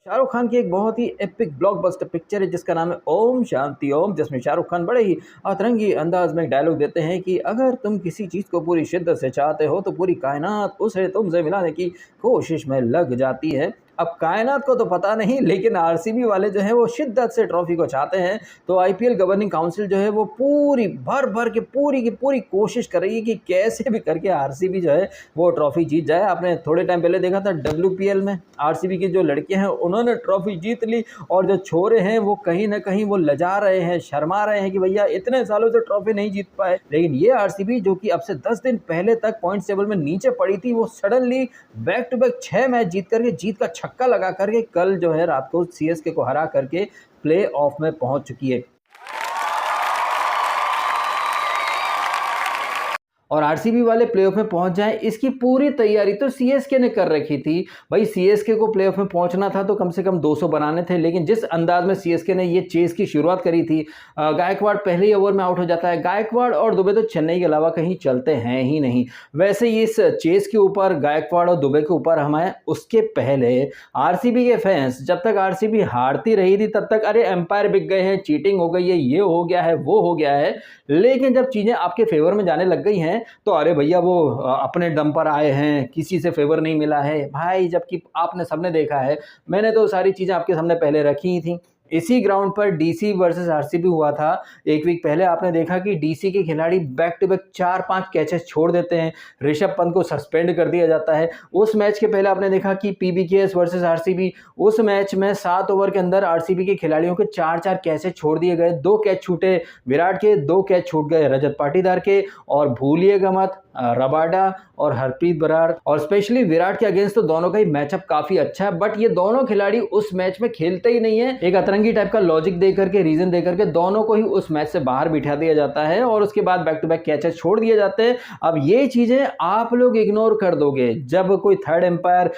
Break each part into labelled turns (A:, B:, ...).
A: शाहरुख खान की एक बहुत ही एपिक ब्लॉकबस्टर पिक्चर है जिसका नाम है ओम शांति ओम, जिसमें शाहरुख खान बड़े ही अतरंगी अंदाज में एक डायलॉग देते हैं कि अगर तुम किसी चीज़ को पूरी शिद्दत से चाहते हो तो पूरी कायनात उसे तुमसे मिलाने की कोशिश में लग जाती है। अब कायनात को तो पता नहीं, लेकिन आरसीबी वाले जो हैं वो शिद्दत से ट्रॉफी को चाहते हैं। तो आईपीएल गवर्निंग काउंसिल जो है वो पूरी भर भर के पूरी की पूरी कोशिश कर रही है कि कैसे भी करके आरसीबी जो है वो ट्रॉफी जीत जाए। आपने थोड़े टाइम पहले देखा था डब्ल्यूपीएल में आरसीबी की जो लड़कियां हैं उन्होंने ट्रॉफी जीत ली, और जो छोरे हैं वो कहीं ना कहीं वो लजा रहे हैं, शर्मा रहे हैं कि भैया इतने सालों से ट्रॉफी नहीं जीत पाए। लेकिन ये आरसीबी जो कि अब से 10 दिन पहले तक पॉइंट्स टेबल में नीचे पड़ी थी, वो suddenly back to back 6 match जीत करके जीत का छक्का लगा करके कल जो है रात को सीएसके को हरा करके प्ले ऑफ में पहुंच चुकी है। और आरसीबी वाले प्लेऑफ में पहुंच जाएं, इसकी पूरी तैयारी तो सीएसके ने कर रखी थी। भाई सीएसके को प्लेऑफ में पहुंचना था तो कम से कम 200 बनाने थे, लेकिन जिस अंदाज में सीएसके ने ये चेस की शुरुआत करी थी, गायकवाड़ पहले ही ओवर में आउट हो जाता है। गायकवाड़ और दुबे तो चेन्नई के अलावा कहीं चलते हैं ही नहीं। वैसे ही इस चेस के ऊपर गायकवाड़ और दुबे के ऊपर हमें उसके पहले आरसीबी के फैंस, जब तक आरसीबी हारती रही थी तब तक अरे एम्पायर बिक गए हैं, चीटिंग हो गई है, ये हो गया है, वो हो गया है। लेकिन जब चीजें आपके फेवर में जाने लग गई हैं तो अरे भैया वो अपने दम पर आए हैं, किसी से फेवर नहीं मिला है भाई। जबकि आपने सबने देखा है, मैंने तो सारी चीज़ें आपके सामने पहले रखी ही थी। इसी ग्राउंड पर डीसी वर्सेस आरसीबी हुआ था एक वीक पहले। आपने देखा कि डीसी के खिलाड़ी बैक टू बैक 4-5 कैचेस छोड़ देते हैं, ऋषभ पंत को सस्पेंड कर दिया जाता है। उस मैच के पहले आपने देखा कि पीबीकेएस वर्सेस आरसीबी, उस मैच में 7 ओवर के अंदर आरसीबी के खिलाड़ियों के 4-4 कैचेस छोड़ दिए गए। 2 कैच छूटे विराट के, 2 कैच छूट गए रजत पाटीदार के, और भूलिएगा मत रबाडा और हरप्रीत बरार। और स्पेशली विराट के अगेंस्ट तो दोनों का ही मैचअप काफी अच्छा है, बट ये दोनों खिलाड़ी उस मैच में खेलते ही नहीं है। एक अतरंगी टाइप का लॉजिक दे करके, रीजन दे करके दोनों को ही उस मैच से बाहर बिठा दिया जाता है, और उसके बाद बैक टू बैक कैचेस छोड़ दिए जाते हैं। अब ये चीजें आप लोग इग्नोर कर दोगे जब कोई थर्ड एम्पायर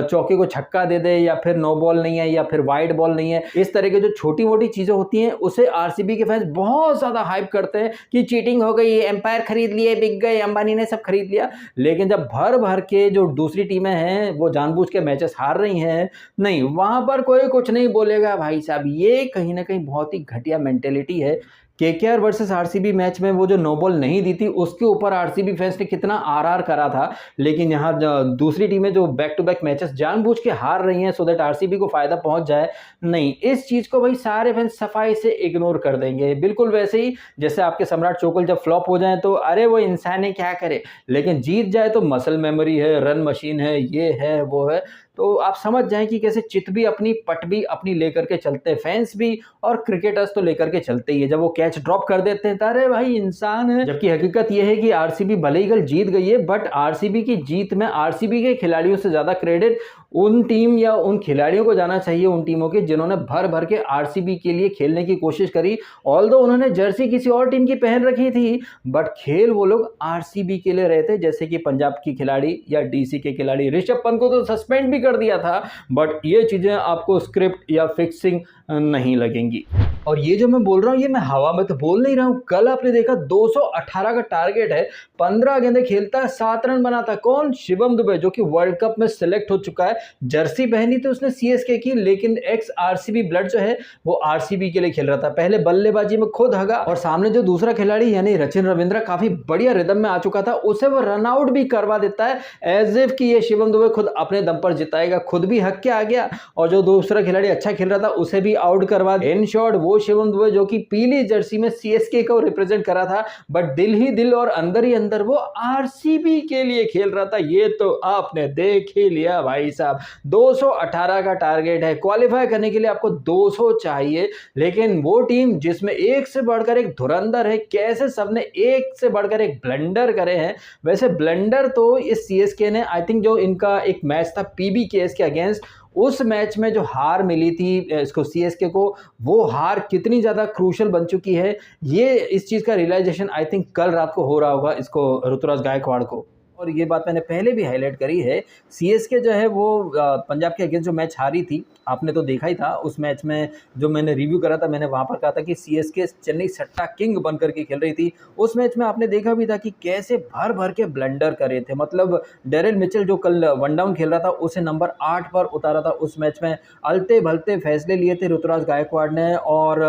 A: चौके को छक्का दे दे, या फिर नो बॉल नहीं है, या फिर वाइड बॉल नहीं है। इस तरह की जो छोटी मोटी चीजें होती हैं उसे आरसीबी के फैंस बहुत ज्यादा हाइप करते हैं कि चीटिंग हो गई, एम्पायर खरीद लिए, बिक गए, अंबानी ने सब खरीद लिया। लेकिन जब भर भर के जो दूसरी टीमें हैं वो जानबूझ के मैचेस हार रही हैं, नहीं, वहां पर कोई कुछ नहीं बोलेगा भाई साहब। ये कहीं ना कहीं बहुत ही घटिया मेंटेलिटी है। केकेआर वर्सेस आरसीबी मैच में वो जो नो बॉल नहीं दी थी उसके ऊपर आरसीबी फैंस ने कितना आरआर करा था, लेकिन यहाँ दूसरी टीमें जो बैक टू बैक मैचेस जानबूझ के हार रही हैं सो दैट आरसीबी को फायदा पहुंच जाए, नहीं, इस चीज को भाई सारे फैंस सफाई से इग्नोर कर देंगे। बिल्कुल वैसे ही जैसे आपके सम्राट चोकल जब फ्लॉप हो जाए तो अरे वो इंसान है क्या करे, लेकिन जीत जाए तो मसल मेमोरी है, रन मशीन है, ये है वो है। तो आप समझ जाएं कि कैसे चित भी अपनी, पट भी अपनी लेकर के चलते हैं फैंस भी, और क्रिकेटर्स तो लेकर के चलते ही है। जब वो कैच ड्रॉप कर देते हैं अरे भाई इंसान है। जबकि हकीकत यह है कि आरसीबी भले ही कल जीत गई है, बट आरसीबी की जीत में आरसीबी के खिलाड़ियों से ज्यादा क्रेडिट उन टीम या उन खिलाड़ियों को जाना चाहिए, उन टीमों के जिन्होंने भर भर के आरसीबी के लिए खेलने की कोशिश करी। ऑल्दो उन्होंने जर्सी किसी और टीम की पहन रखी थी, बट खेल वो लोग आरसीबी के लिए रहे थे। जैसे कि पंजाब की खिलाड़ी या डीसी के खिलाड़ी, ऋषभ पंत को तो सस्पेंड भी कर दिया था, बट ये चीजें आपको स्क्रिप्ट या फिक्सिंग नहीं लगेंगी। और ये जो मैं बोल रहा हूँ ये मैं हवा में तो बोल नहीं रहा हूँ। कल आपने देखा 218 का टारगेट है, 15 गेंदें खेलता है, 7 रन बनाता है। कौन? शिवम दुबे, जो कि वर्ल्ड कप में सिलेक्ट हो चुका है। जर्सी पहनी थी उसने सीएसके की, लेकिन एक्स आरसीबी ब्लड जो है वो आरसीबी के लिए खेल रहा था। पहले बल्लेबाजी में खुद हगा, और सामने जो दूसरा खिलाड़ी यानी रचिन रविंद्र काफी बढ़िया रिदम में आ चुका था, उसे वो रन आउट भी करवा देता है, एज इफ कि ये शिवम दुबे खुद अपने दम पर जिताएगा। खुद भी हक के आ गया, और जो दूसरा खिलाड़ी अच्छा खेल रहा था उसे भी आउट करवा। इन शॉर्ट वो शिवम दुबे जो कि पीली जर्सी में सीएसके को रिप्रेजेंट करा था, बट दिल ही दिल और अंदर ही अंदर वो आरसीबी के लिए खेल रहा था। ये तो आपने देख ही लिया भाई साहब। 218 का टारगेट है, क्वालिफाई करने के लिए आपको 200 चाहिए, लेकिन वो टीम जिसमें एक से बढ़कर एक धुरंधर है, कैसे सबने एक से बढ़कर एक ब्लंडर करे हैं। वैसे ब्लंडर तो इस सीएसके ने, आई थिंक जो इनका एक मैच था पीबीकेएस के अगेंस्ट, उस मैच में जो हार मिली थी इसको सीएसके को, वो हार कितनी ज़्यादा क्रूशल बन चुकी है, ये इस चीज़ का रियलाइजेशन आई थिंक कल रात को हो रहा होगा इसको, ऋतुराज गायकवाड़ को। और ये बात मैंने पहले भी हाईलाइट करी है, सीएसके जो है वो पंजाब के अगेंस्ट जो मैच हारी थी, आपने तो देखा ही था। उस मैच में जो मैंने रिव्यू करा था, मैंने वहाँ पर कहा था कि सीएसके चेन्नई सट्टा किंग बन करके खेल रही थी। उस मैच में आपने देखा भी था कि कैसे भर-भर के ब्लंडर करे थे। मतलब डेरिल मिचेल जो कल वन डाउन खेल रहा था, उसे नंबर 8 पर उतारा था उस मैच में। अलते-भलते फैसले लिए थे ऋतुराज गायकवाड़ ने, और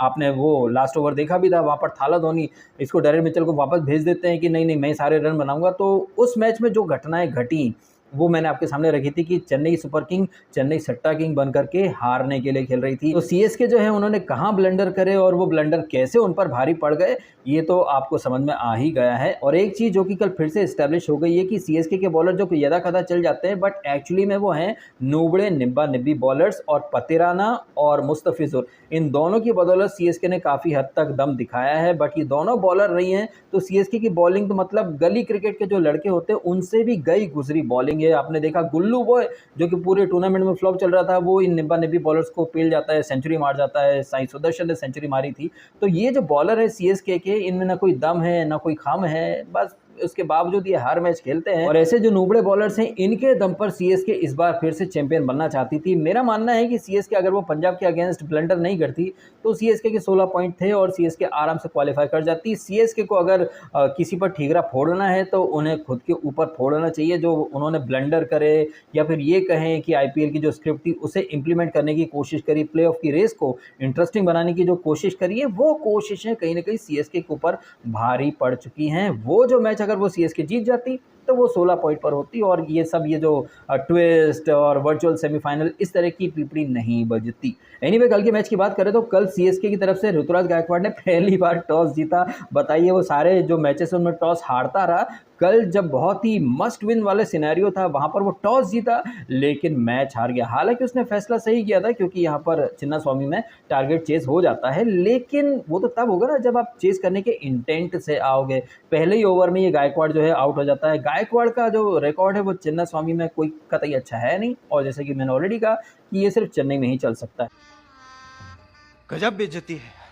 A: आपने वो लास्ट ओवर देखा भी था, वहाँ पर थाला धोनी इसको डेरिल मिचेल को वापस भेज देते हैं कि नहीं-नहीं मैं सारे रन बनाऊँगा। तो उस मैच में जो घटनाएँ घटी, वो मैंने आपके सामने रखी थी कि चेन्नई सुपर किंग, चेन्नई सट्टा किंग बन करके हारने के लिए खेल रही थी। तो सीएसके जो है उन्होंने कहाँ ब्लंडर करे और वो ब्लंडर कैसे उन पर भारी पड़ गए, ये तो आपको समझ में आ ही गया है। और एक चीज़ जो कि कल फिर से एस्टैब्लिश हो गई है कि सीएसके के बॉलर जो यदाकदा चल जाते हैं, बट एक्चुअली में वो हैं नूबड़े निब्बा-निब्बी बॉलर्स, और पतिराना और मुस्तफिजुर, इन दोनों की बदौलत सीएसके ने काफ़ी हद तक दम दिखाया है। बट ये दोनों बॉलर रही हैं, तो सीएसके की बॉलिंग तो मतलब गली क्रिकेट के जो लड़के होते हैं उनसे भी गई गुजरी बॉलिंग है। आपने देखा गुल्लू बॉय जो कि पूरे टूर्नामेंट में फ्लॉप चल रहा था, वो इन निब्बा-निब्बी बॉलर्स को पेल जाता है, सेंचुरी मार जाता है। साई सुदर्शन ने सेंचुरी मारी थी। तो ये जो बॉलर है सीएसके के, इनमें ना कोई दम है, ना कोई खम है, बस उसके बावजूद ये हर मैच खेलते हैं। और ऐसे जो नुबड़े बॉलर्स हैं, इनके दम पर सीएसके इस बार फिर से चैंपियन बनना चाहती थी। मेरा मानना है कि सीएसके अगर वो पंजाब के अगेंस्ट ब्लंडर नहीं करती, तो सीएसके के 16 पॉइंट थे और सीएसके आराम से क्वालिफाई कर जाती। सीएसके को अगर किसी पर ठीकरा फोड़ना है तो उन्हें खुद के ऊपर फोड़ना चाहिए। जो उन्होंने ब्लंडर करे, या फिर ये कहें कि आईपीएल की जो स्क्रिप्ट थी उसे इंप्लीमेंट करने की कोशिश करी, प्लेऑफ की रेस को इंटरेस्टिंग बनाने की जो कोशिश करी है, वो कोशिशें कहीं ना कहीं सीएसके के ऊपर भारी पड़ चुकी हैं। वो जो मैच अगर वो सीएसके जीत जाती तो वो 16 पॉइंट पर होती, और ये सब ये जो ट्विस्ट और वर्चुअल सेमीफाइनल इस तरह की पीपड़ी नहीं बजती। एनीवे, कल के मैच की बात करें तो कल सीएसके की तरफ से ऋतुराज गायकवाड़ ने पहली बार टॉस जीता। बताइए, वो सारे जो मैचेस हैं उनमें टॉस हारता रहा। कल जब बहुत ही मस्ट विन वाले सिनेरियो था, वहां पर वो टॉस जीता लेकिन मैच हार गया। हालांकि उसने फैसला सही किया था, क्योंकि यहाँ पर चिन्नास्वामी में टारगेट चेस हो जाता है, लेकिन वो तो तब होगा ना जब आप चेस करने के इंटेंट से आओगे। पहले ही ओवर में ये गायकवाड़ जो है आउट हो जाता है। गायकवाड़ का जो रिकॉर्ड है वो चिन्नास्वामी में कोई कतई अच्छा है नहीं, और जैसे कि मैंने ऑलरेडी कहा कि ये सिर्फ चेन्नई में ही चल सकता है।
B: गजब बेइज्जती है।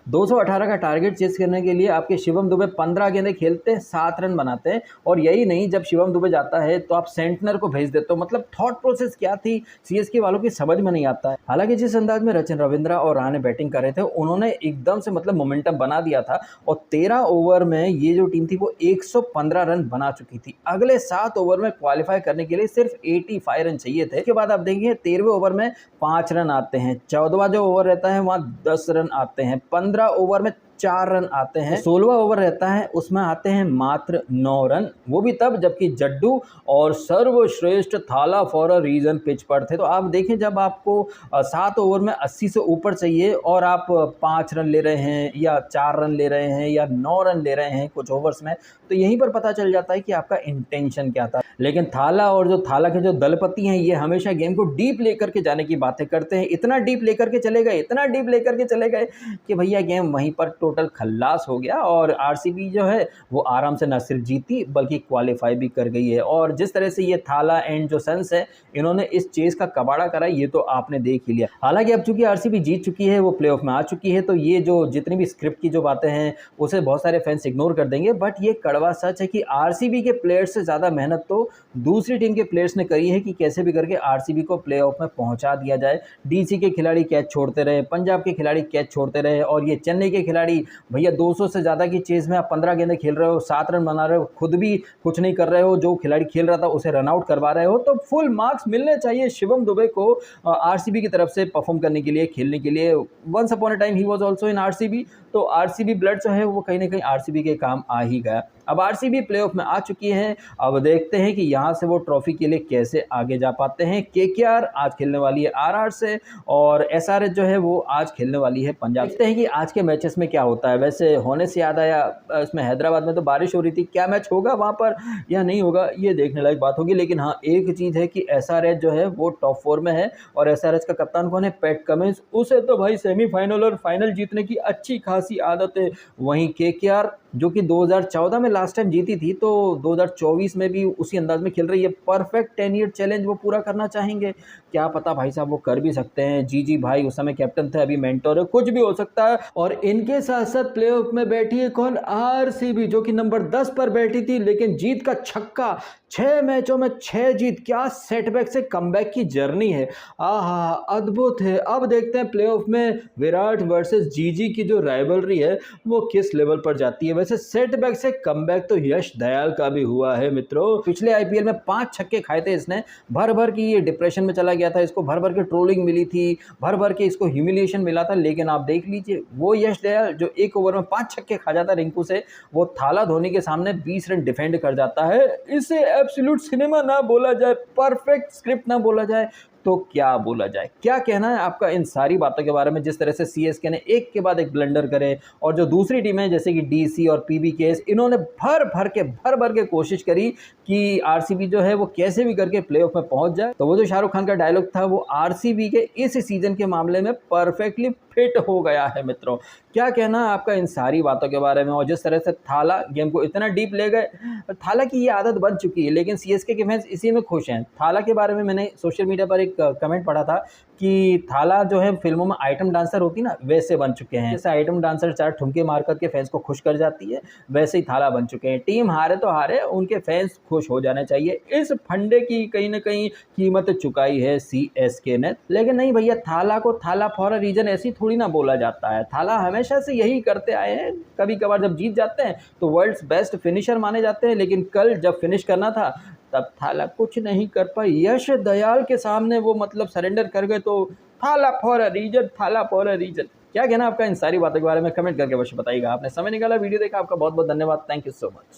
A: 218 का टारगेट चेस करने के लिए आपके शिवम दुबे 15 गेंदें खेलते हैं, 7 रन बनाते हैं। और यही नहीं, जब शिवम दुबे जाता है तो आप सेंटनर को भेज देते हो। मतलब थॉट प्रोसेस क्या थी सीएसके वालों की समझ में नहीं आता है। हालांकि जिस अंदाज में रचिन रविंद्रा और राणे बैटिंग कर रहे थे, उन्होंने एकदम से मतलब मोमेंटम बना दिया था, और 13 ओवर में ये जो टीम थी वो 115 रन बना चुकी थी। अगले 7 ओवर में क्वालिफाई करने के लिए सिर्फ 85 रन चाहिए थे। इसके बाद आप देखिए 13वें ओवर में 5 रन आते हैं, 14वां जो ओवर रहता है वहाँ 10 रन आते हैं, 15 ओवर में 4 रन आते हैं, 16वां ओवर रहता है उसमें आते हैं मात्र 9 रन, वो भी तब जबकि जड्डू और सर्वश्रेष्ठ थाला फॉर अ रीजन पिच पर थे। तो आप देखें, जब आपको 7 ओवर में 80 से ऊपर चाहिए और आप 5 रन ले रहे हैं या 4 रन ले रहे हैं या 9 रन ले रहे हैं कुछ ओवर्स में, तो यहीं पर पता चल जाता है कि आपका इंटेंशन क्या था। लेकिन थाला और जो थाला के जो दलपति हैं, ये हमेशा गेम को डीप लेकर के जाने की बातें करते हैं। इतना डीप लेकर के चले गए, इतना डीप लेकर के चले गए कि भैया गेम वहीं पर टोटल खल्लास हो गया, और आरसीबी जो है वो आराम से न सिर्फ जीती बल्कि क्वालिफाई भी कर गई है। और जिस तरह से ये थाला एंड जो सन्स है, इन्होंने इस चेस का कबाड़ा करा, ये तो आपने देख ही लिया। हालांकि अब चूंकि आरसीबी जीत चुकी है, वो प्लेऑफ में आ चुकी है, तो ये जो जितनी भी स्क्रिप्ट की जो बातें हैं उसे बहुत सारे फैंस इग्नोर कर देंगे। बट ये कड़वा सच है कि आरसीबी के प्लेयर्स से ज़्यादा मेहनत तो दूसरी टीम के प्लेयर्स ने करी है कि कैसे भी करके आरसीबी को प्लेऑफ में पहुंचा दिया जाए। डीसी के खिलाड़ी कैच छोड़ते रहे, पंजाब के खिलाड़ी कैच छोड़ते रहे, और ये चेन्नई के खिलाड़ी, भैया 200 से ज़्यादा की चेज में आप 15 गेंदें खेल रहे हो, 7 रन बना रहे हो, खुद भी कुछ नहीं कर रहे हो, जो खिलाड़ी खेल रहा था उसे रन आउट करवा रहे हो, तो फुल मार्क्स मिलने चाहिए शिवम दुबे को आरसीबी की तरफ से परफॉर्म करने के लिए, खेलने के लिए। Once upon a time he was also in RCB, तो आरसीबी ब्लड जो है वो कहीं ना कहीं आरसीबी के काम आ ही गया। अब आरसीबी प्लेऑफ में आ चुकी है, अब देखते हैं कि यहाँ से वो ट्रॉफी के लिए कैसे आगे जा पाते हैं। केकेआर आज खेलने वाली है आरआर से, और एसआरएच जो है वो आज खेलने वाली है पंजाब। देखते हैं कि आज के मैचेस में क्या होता है। वैसे होने से याद आया, इसमें हैदराबाद में तो बारिश हो रही थी, क्या मैच होगा वहाँ पर या नहीं होगा ये देखने लायक बात होगी। लेकिन हाँ, एक चीज़ है कि एसआरएच जो है वो टॉप 4 में है, और एसआरएच का कप्तान कौन है? PAT Cummins. उसे तो भाई सेमीफाइनल और फाइनल जीतने की अच्छी खासी आदत है। वहीं केकेआर जो कि 2014 में लास्ट टाइम जीती थी, तो 2024 में भी उसी अंदाज में खेल रही है। परफेक्ट 10 ईयर चैलेंज वो पूरा करना चाहेंगे। क्या पता भाई साहब वो कर भी सकते हैं। जी भाई उस समय कैप्टन थे, अभी मेंटर है, कुछ भी हो सकता है। और इनके साथ साथ प्लेऑफ में बैठी है कौन, आरसीबी, जो कि नंबर 10 पर बैठी थी, लेकिन जीत का छक्का, 6 मैचों में 6 जीत, क्या सेटबैक से कमबैक की जर्नी है। आहा, अद्भुत है। अब देखते हैं प्लेऑफ में विराट वर्सेस जीजी की जो राइवलरी है वो किस लेवल पर जाती है। वैसे सेटबैक से कमबैक तो यश दयाल का भी हुआ है मित्रों। पिछले आईपीएल में 5 छक्के खाए थे इसने, भर भर की ये डिप्रेशन में चला गया था, इसको भर भर के ट्रोलिंग मिली थी, भर भर के इसको ह्यूमिलिएशन मिला था, लेकिन आप देख लीजिए वो यश दयाल जो एक ओवर में 5 छक्के खा जाता रिंकू से, वो थाला धोनी के सामने 20 रन डिफेंड कर जाता है। इसे एब्सोल्यूट सिनेमा ना बोला जाए, परफेक्ट स्क्रिप्ट ना बोला जाए तो क्या बोला जाए। क्या कहना है आपका इन सारी बातों के बारे में, जिस तरह से सीएसके ने एक के बाद एक ब्लंडर करे और जो दूसरी टीमें जैसे कि डीसी और पीबीकेएस, इन्होंने भर भर के कोशिश करी कि आरसीबी जो है वो कैसे भी करके प्लेऑफ में पहुंच जाए। तो वो जो शाहरुख खान का डायलॉग था वो आरसीबी के इस सीजन के मामले में परफेक्टली फिट हो गया है मित्रों। क्या कहना है आपका इन सारी बातों के बारे में। और जिस तरह से थाला गेम को इतना डीप ले गए, थाला की ये आदत बन चुकी है, लेकिन सीएसके के फैंस इसी में खुश हैं। थाला के बारे में मैंने सोशल मीडिया पर एक कमेंट पढ़ा था कि थाला जो है फिल्मों में आइटम डांसर होती ना, वैसे बन चुके हैं। जैसे आइटम डांसर 4 ठुमके मार करके फैंस को खुश कर जाती है, वैसे ही थाला बन चुके हैं। टीम हारे तो हारे, उनके फैंस खुश हो जाने चाहिए। इस फंडे की कहीं ना कहीं कीमत चुकाई है सीएसके ने। लेकिन नहीं भैया, थाला को थाला फॉर अ रीजन ऐसी थोड़ी ना बोला जाता है। थाला हमेशा से यही करते आए हैं। कभी कभार जब जीत जाते हैं तो वर्ल्ड्स बेस्ट फिनिशर माने जाते हैं, लेकिन कल जब फिनिश करना था तब थाला कुछ नहीं कर पाए। यश दयाल के सामने वो मतलब सरेंडर कर गए। तो थाला फॉर अ रीजन, थाला फॉर अ रीजन। क्या कहना आपका इन सारी बातों के बारे में, कमेंट करके अवश्य बताइएगा। आपने समय निकाला, वीडियो देखा, आपका बहुत बहुत धन्यवाद। Thank you so much.